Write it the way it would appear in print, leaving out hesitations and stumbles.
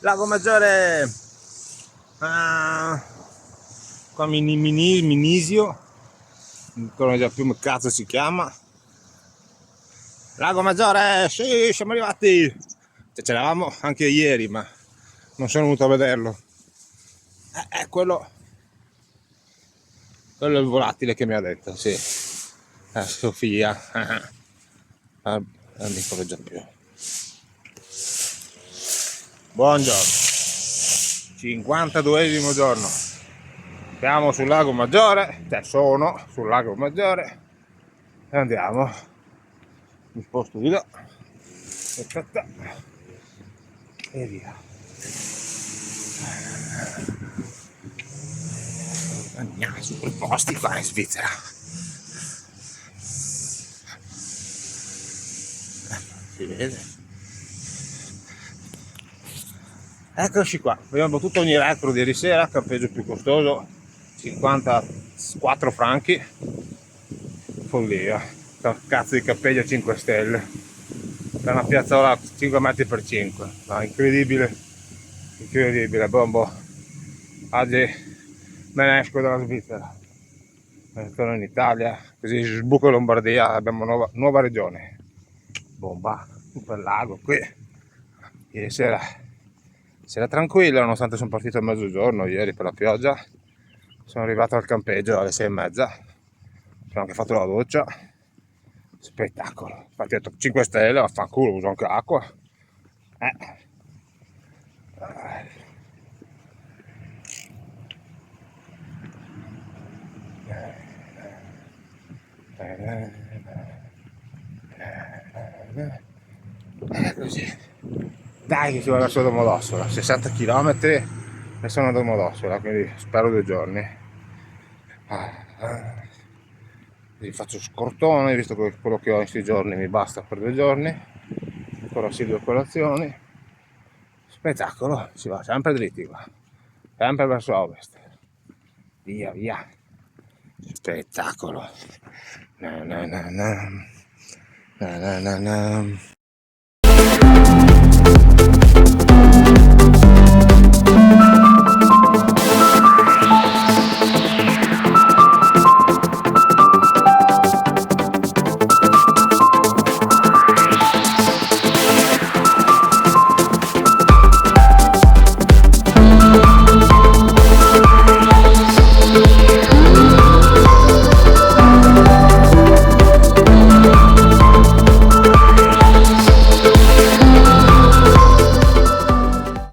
Lago Maggiore, ah, qua Minisio, non ricordo già più come cazzo si chiama. Lago Maggiore, sì, siamo arrivati. Cioè, c'eravamo anche ieri, ma non sono venuto a vederlo. Quello è il volatile che mi ha detto, sì. Sofia. Non mi ricordo già più. Buongiorno. 52esimo giorno. Siamo sul Lago Maggiore, cioè sono sul Lago Maggiore e andiamo. Mi sposto di là. Aspetta. E via. Andiamo su quei posti qua in Svizzera. Si vede. Eccoci qua, abbiamo battuto ogni record ieri sera, campeggio più costoso 54 franchi, follia, cazzo di campeggio a 5 stelle, per una piazzola 5 metri per 5, no, incredibile, incredibile, bombo, oggi me ne esco dalla Svizzera, me ne torno in Italia, così sbuco Lombardia, abbiamo nuova regione, bomba, un bel lago qui, ieri sera tranquillo, nonostante sono partito a mezzogiorno ieri per la pioggia. Sono arrivato al campeggio alle 6:30, ho anche fatto la doccia, spettacolo, infatti ho detto 5 stelle, vaffanculo, uso anche acqua. Così. Dai che si va verso Domodossola, 60 km e sono a Domodossola, quindi spero 2 giorni. Quindi faccio scortone, visto che quello che ho in 6 giorni mi basta per 2 giorni, ancora sì 2 colazioni, spettacolo, si va sempre dritti qua, sempre verso ovest, via via, spettacolo, na na na na, na na na na.